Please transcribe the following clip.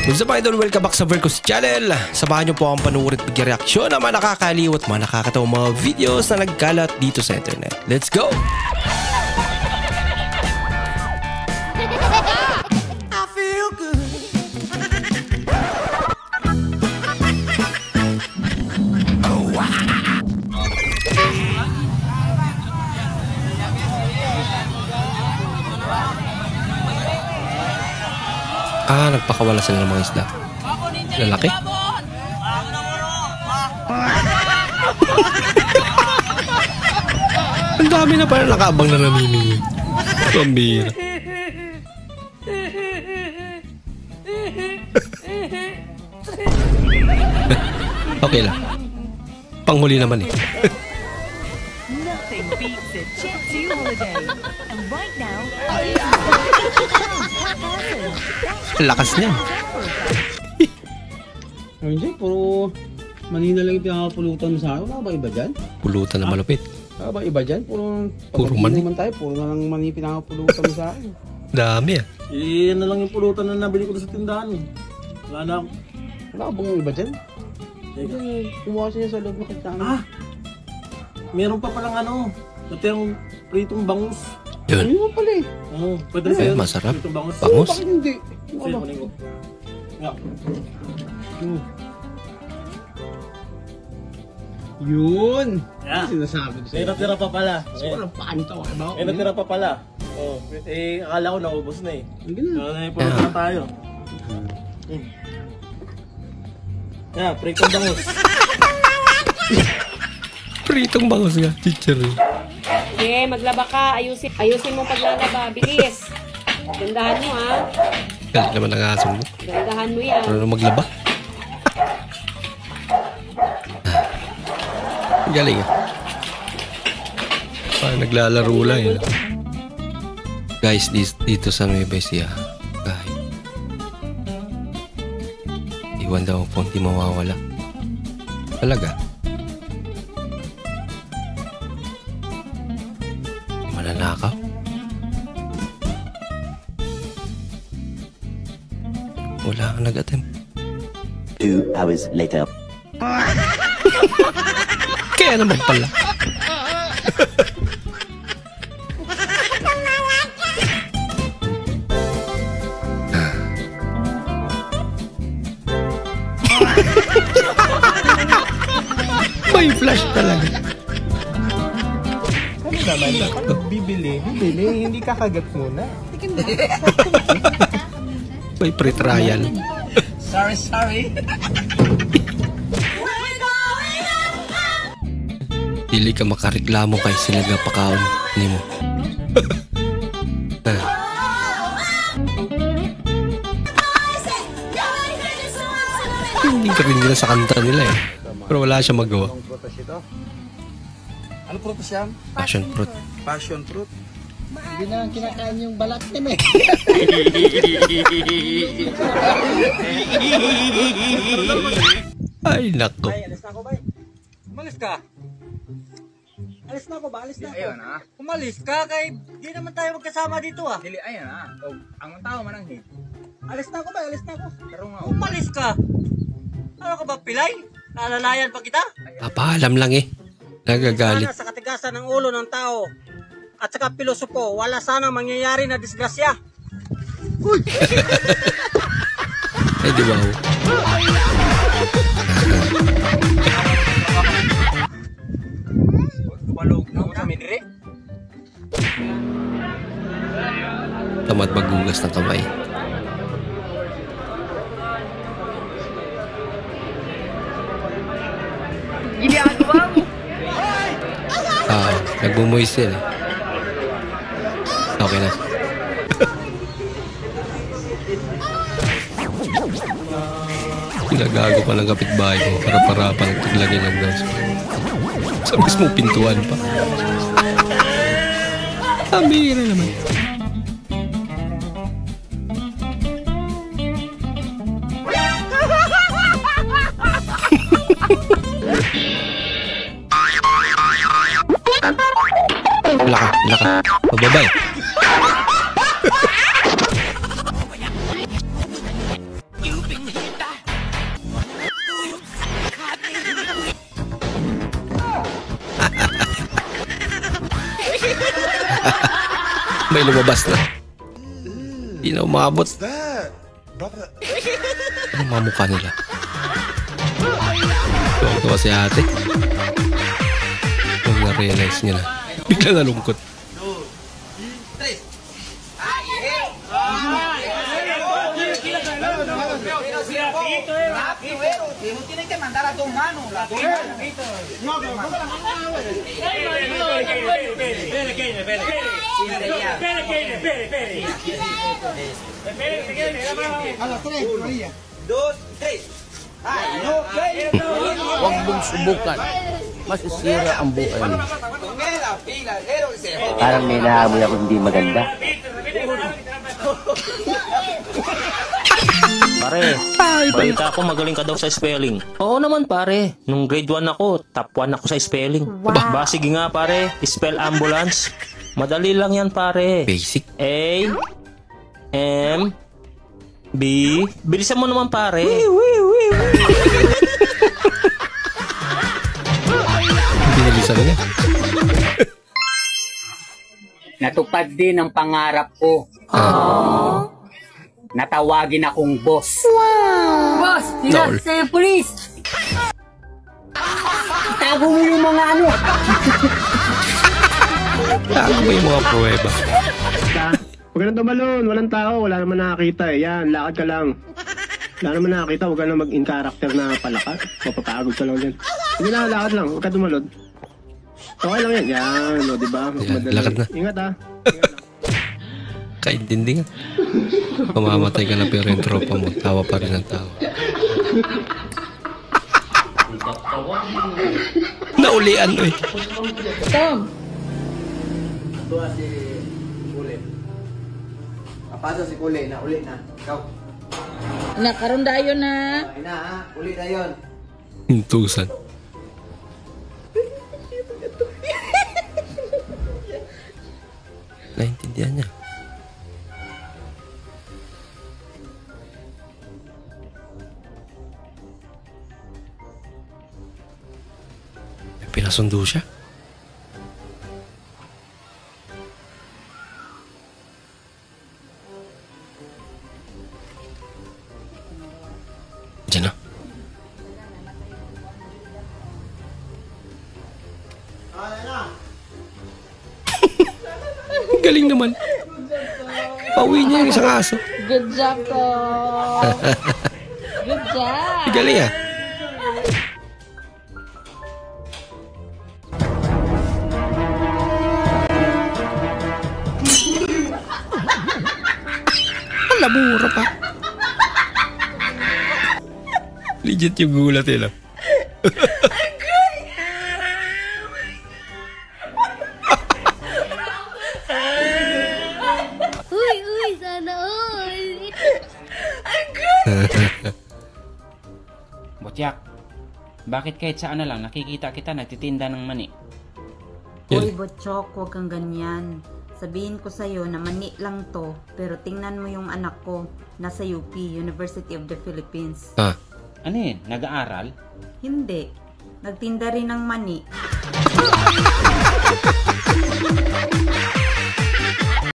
What's up idol? Welcome back sa Vercos channel. Samahan niyo po akong panuorin at mag-reaksyon ng mga nakakaliw at mga nakakatawang mga videos na nagkalat dito sa internet. Let's go! I feel good. Oh, wow. Nagpakawala sila ng mga isda. Lalaki. Ang dami na pala nakaabang na namimingwit. Pambira. Okay lang. Panghuli naman eh. Nothing beats a Jet2 holiday. And right now, Lakas niya. Hindi, puro Manila lang yung pinakapulutan mo sa akin. Wala ba iba dyan? Pulutan na malupit. Wala ba iba dyan? Puro mani. naman tayo, puro na lang mani pinakapulutan mo sa akin. Dami ah. Yan na lang yung pulutan na nabili ko sa tindahan. Wala na ako. Wala ka bang iba dyan? Kumuha siya sa loob ng kitang. Meron pa palang dati yung pritong bangus. Yun. Ano mo pala eh? Oo, pwede rin sa'yo. Masarap. Pritong bangus. Bangus? Bakit hindi? Sige, kunin ko. Yun! Yeah. Sinasabi ko sa'yo. Natira pa pala. Walang panto. Natira pa pala. Akala ko naubos na eh. Hindi na. Pulutan na tayo. Pritong bangus. Pritong bangus nga. Chicharon. Okay, maglaba ka. Ayusin mo paglalaba. Bilis. Gandahan mo ha. Galing naman ang aso mo. Gandahan mo yan. Ano maglaba? Galing ah. Naglalaro lang yun. Guys, dito sa Nueva Ecija, kahit iwan daw po, hindi mawawala. Talaga. Mananakaw. Wala kang nag-attempt. 2 hours later. Kaya naman pala. May flash talaga. Ano naman? Pag bibili, hindi kakagat muna. May pre-trial. Sorry. Dili ka makareklamo kay sila gapakaon ni mo. Hindi ka rin nila sa kanta nila eh. Pero wala siya magawa. Ano prutas yan? Passion fruit. Passion fruit. Hindi na kinakain yung balat niya eh. Ay nako. Alis na ako ba? Umalis ka? Alis na ako ba? Alis na ako. Ayun ha? Umalis ka kay di naman tayo magkasama dito ah. Dili, ayun ha. Ang tao mananghi. Alis na ako ba? Alis na ako. Pero nga. Umalis ka? Ano ka ba pilay? Nalalayan pa kita? Papaalam lang eh. Nagagalit. Sana sa katigasan ng ulo ng tao at saka pilosopo, wala sana mangyayari na disgrasya. Ay di ba? Balog na sa midre. Tamad maghugas ng kamay. ginagawa mo. Nagmumoist yan eh. Okay na. Pinagago pa ng kapitbahay ko para pang lagyan ng gas. Sa mismong pintuan pa. Amira naman. Laka. Pababa eh. May lumabas na. Hindi na umabot. Ano mga mukha nila? Tuwa si ate. Kung na-realize niya na. Biglang nalungkot. Tienen que mandar a dos manos. Huwag mong subukan. Masisira ang buhay mo. Parang may naamoy ako hindi maganda. Pare, balita ko magaling ka daw sa spelling. Oo naman pare, nung grade 1 ako, top 1 ako sa spelling. Ba, sige nga pare, spell ambulance. Madali lang yan pare. Basic. A, M, B. Bilisan mo naman pare. Binilisan niya. Natupad din ang pangarap ko. Natawagin akong boss. Boss, Lol. sa'yo pulis. Itago mo yung mga ano. Ako ba yung mga pruweba? Huwag ka nang tumalon, walang tao, wala naman nakakita eh. Yan, lakad ka lang. Wala naman nakakita, huwag ka na mag-in character na palaka. Mapapagod ka lang dyan. Sige na, lakad lang, huwag ka tumalon. Okay lang yan. Yan, o diba? Yan, lakad na. Ingat ah. Kaintindi nga. Mamamatay ka na pero yung tropa mo, tawa pa rin ang tawa. Naulian eh. Tom! Papasa si Kule na, uli na. Ikaw. Nakaroon dayo na. Ay na ha, uli na yun. Hintusan. Naintindihan niya. Pinasundo siya. Diyan na. Galing naman. Pauwi niya yung isang aso. Good job, Tom. Good job. Galing ah. Labura pa. Legit yung gulat eh lang. Uy, sana all. Botyak, bakit kahit saan na lang nakikita kita nagtitinda ng mani? Uy, Botchok, huwag kang ganyan. Sabihin ko sa'yo na mani lang to, pero tingnan mo yung anak ko, nasa UP, University of the Philippines. Ah. Ano yun? Nag-aaral? Hindi. Nagtinda rin ng mani.